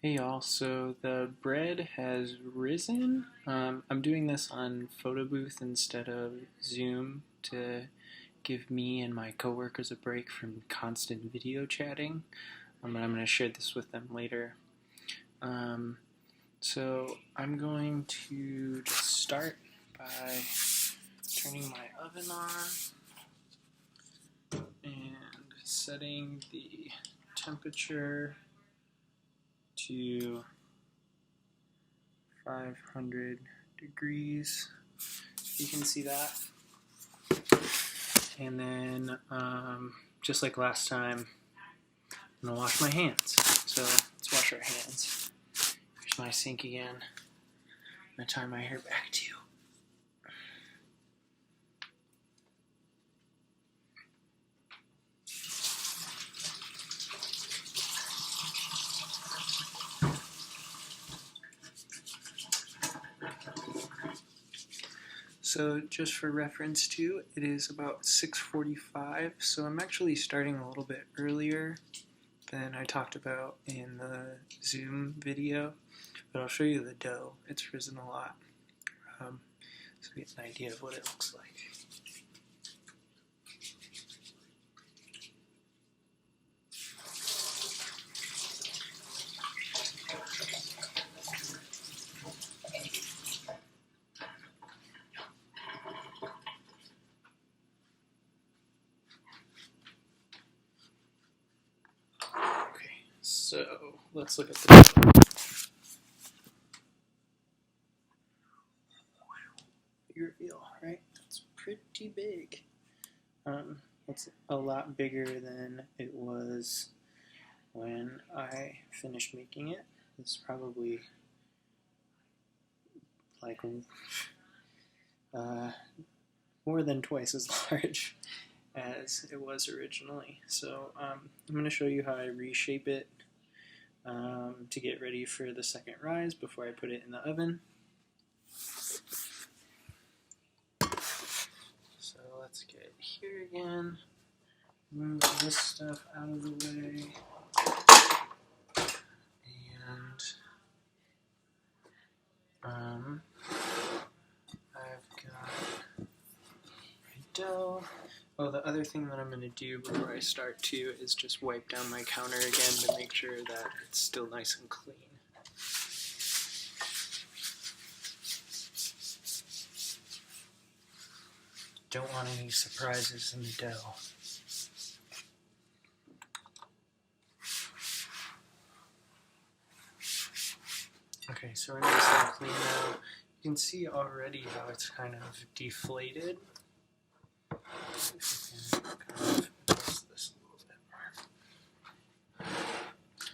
Hey y'all, so the bread has risen. I'm doing this on photobooth instead of Zoom to give me and my coworkers a break from constant video chatting. But I'm going to share this with them later. Um, so I'm going to just start by turning my oven on and setting the temperature to 500 degrees. You can see that. And then, just like last time, I'm gonna wash my hands. So let's wash our hands. Here's my sink again. I'm gonna tie my hair back to you. So just for reference too, it is about 6:45, so I'm actually starting a little bit earlier than I talked about in the Zoom video, but I'll show you the dough. It's risen a lot, so you get an idea of what it looks like. Okay, so let's look at the dough. Big reveal, right? It's pretty big. It's a lot bigger than it was when I finished making it. It's probably like more than twice as large as it was originally. So I'm going to show you how I reshape it to get ready for the second rise before I put it in the oven. So let's get here again. Move this stuff out of the way. And I've got my dough. Oh, the other thing that I'm going to do before I start too is just wipe down my counter again to make sure that it's still nice and clean. Don't want any surprises in the dough. Okay, so we're nice and clean now. You can see already how it's kind of deflated. Let's see if we can kind of adjust this a little bit more.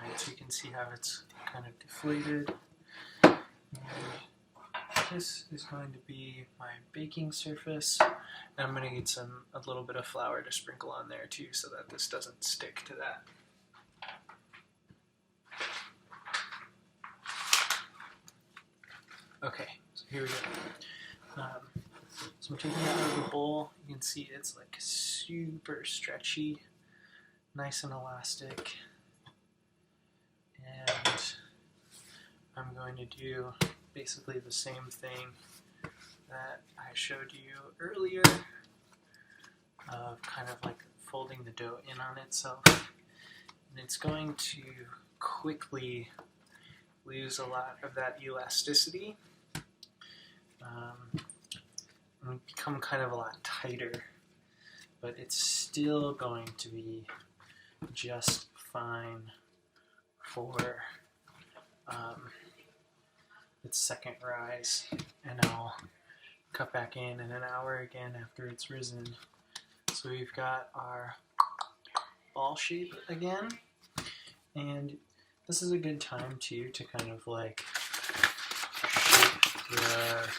Alright, so you can see how it's kind of deflated. And this is going to be my baking surface. And I'm going to get a little bit of flour to sprinkle on there too so that this doesn't stick to that. Okay, so here we go. So I'm taking it out of the bowl. You can see it's like super stretchy, nice and elastic. And I'm going to do basically the same thing that I showed you earlier, of kind of like folding the dough in on itself. And it's going to quickly lose a lot of that elasticity and become kind of a lot tighter, but it's still going to be just fine for its second rise. And I'll cut back in an hour again after it's risen. So we've got our ball shape again, and this is a good time too to kind of like shape the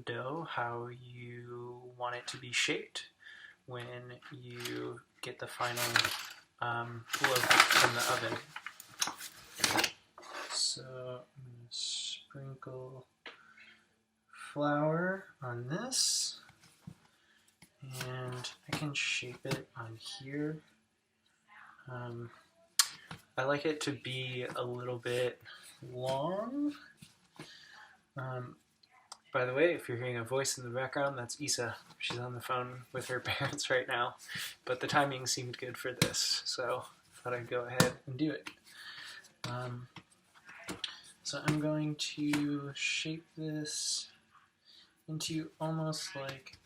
dough how you want it to be shaped when you get the final loaf from the oven. So I'm going to sprinkle flour on this, and I can shape it on here. I like it to be a little bit long. By the way, if you're hearing a voice in the background, that's Isa. She's on the phone with her parents right now, but the timing seemed good for this, so I thought I'd go ahead and do it. So I'm going to shape this into almost like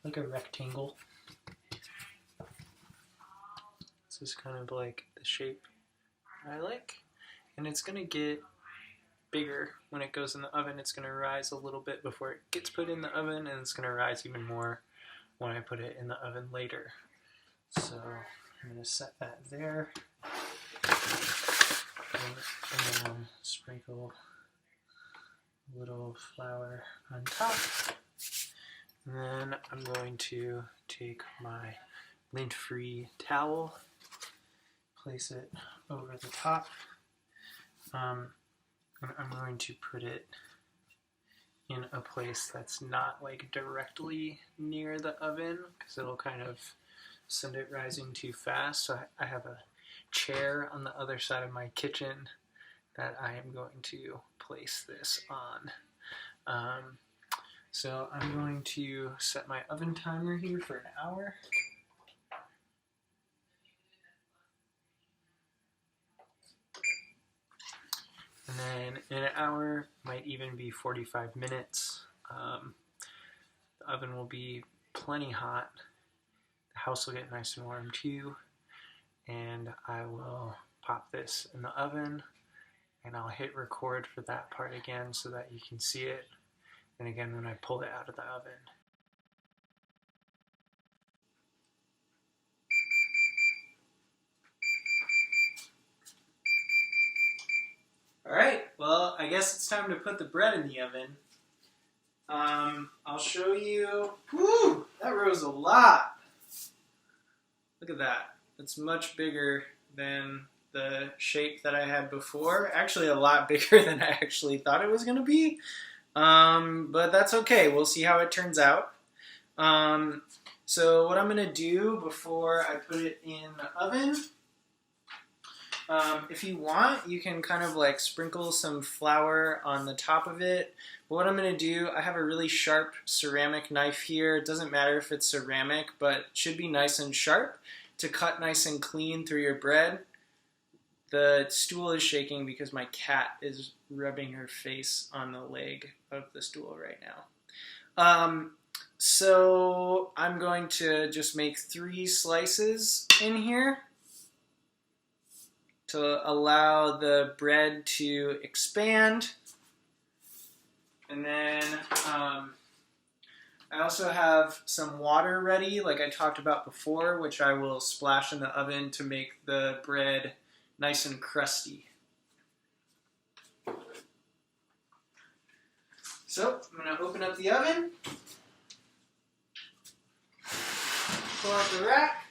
a rectangle. This is kind of like the shape I like, and it's going to get bigger when it goes in the oven. It's going to rise a little bit before it gets put in the oven, and it's going to rise even more when I put it in the oven later. So I'm going to set that there, and then sprinkle a little flour on top. And then I'm going to take my lint-free towel, place it over the top. I'm going to put it in a place that's not like directly near the oven, because it'll kind of send it rising too fast. So I have a chair on the other side of my kitchen that I am going to place this on. So I'm going to set my oven timer here for an hour. And then in an hour, might even be 45 minutes, the oven will be plenty hot. The house will get nice and warm too. And I will pop this in the oven, and I'll hit record for that part again so that you can see it. And again, when I pull it out of the oven. Alright, well, I guess it's time to put the bread in the oven. I'll show you. Woo! That rose a lot. Look at that. It's much bigger than the shape that I had before. Actually, a lot bigger than I actually thought it was going to be. But that's okay. We'll see how it turns out. So what I'm going to do before I put it in the oven, if you want, you can kind of like sprinkle some flour on the top of it. But what I'm going to do, I have a really sharp ceramic knife here. It doesn't matter if it's ceramic, but it should be nice and sharp to cut nice and clean through your bread. The stool is shaking because my cat is rubbing her face on the leg of the stool right now. So I'm going to just make 3 slices in here to allow the bread to expand. And then I also have some water ready, like I talked about before, which I will splash in the oven to make the bread nice and crusty. So I'm going to open up the oven, pull out the rack,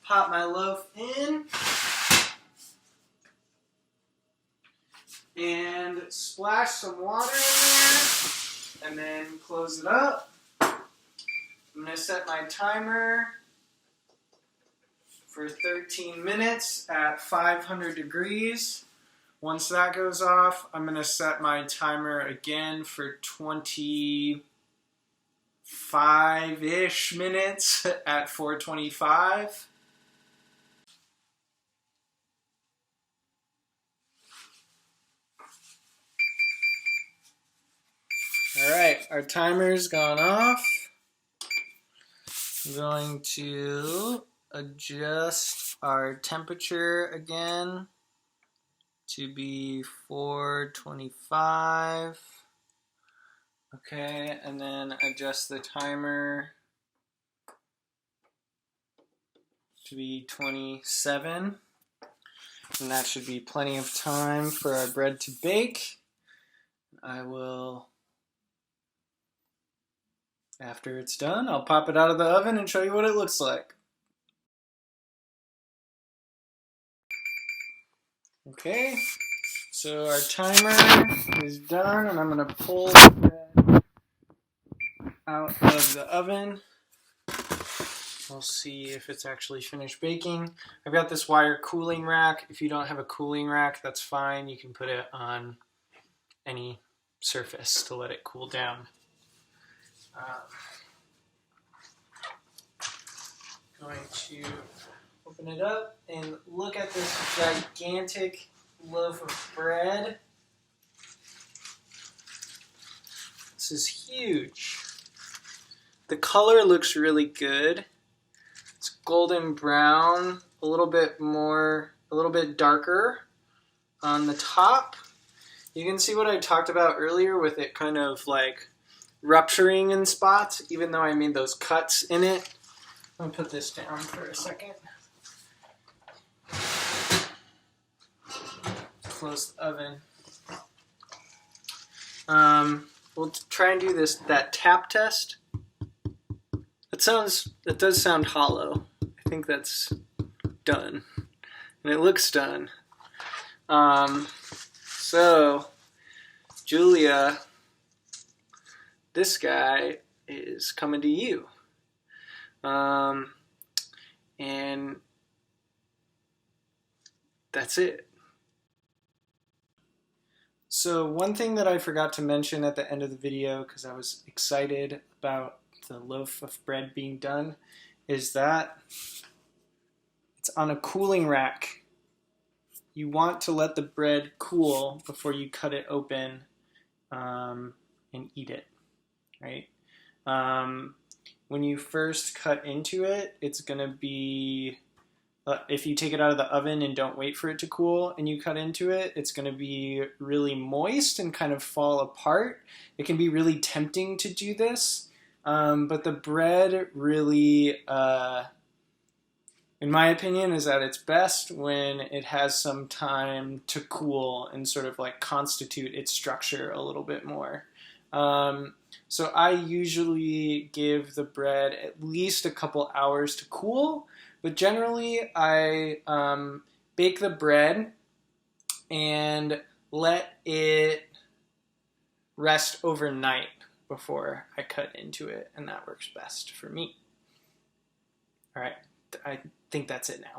pop my loaf in, and splash some water in there, and then close it up. I'm going to set my timer for 13 minutes at 500 degrees. Once that goes off, I'm going to set my timer again for 25-ish minutes at 425. Alright, our timer's gone off. I'm going to adjust our temperature again to be 425. Okay, and then adjust the timer to be 27. And that should be plenty of time for our bread to bake. I will, after it's done, I'll pop it out of the oven and show you what it looks like. Okay, so our timer is done, and I'm going to pull the bread out of the oven. we'll see if it's actually finished baking. I've got this wire cooling rack. If you don't have a cooling rack, that's fine. You can put it on any surface to let it cool down. Going to open it up and look at this gigantic loaf of bread. This is huge. The color looks really good. It's golden brown, a little bit darker on the top. You can see what I talked about earlier with it kind of like rupturing in spots, even though I made those cuts in it. I'm going to put this down for a second. Close the oven. We'll try and do that tap test. That does sound hollow. I think that's done. And it looks done. So, Julia, this guy is coming to you. And that's it. So one thing that I forgot to mention at the end of the video, because I was excited about the loaf of bread being done, is that it's on a cooling rack. You want to let the bread cool before you cut it open and eat it, right? When you first cut into it, it's going to be, if you take it out of the oven and don't wait for it to cool and you cut into it, it's going to be really moist and kind of fall apart. It can be really tempting to do this, but the bread really, in my opinion, is at its best when it has some time to cool and sort of like constitute its structure a little bit more. So I usually give the bread at least a couple hours to cool, but generally I bake the bread and let it rest overnight before I cut into it, and that works best for me. All right, I think that's it now.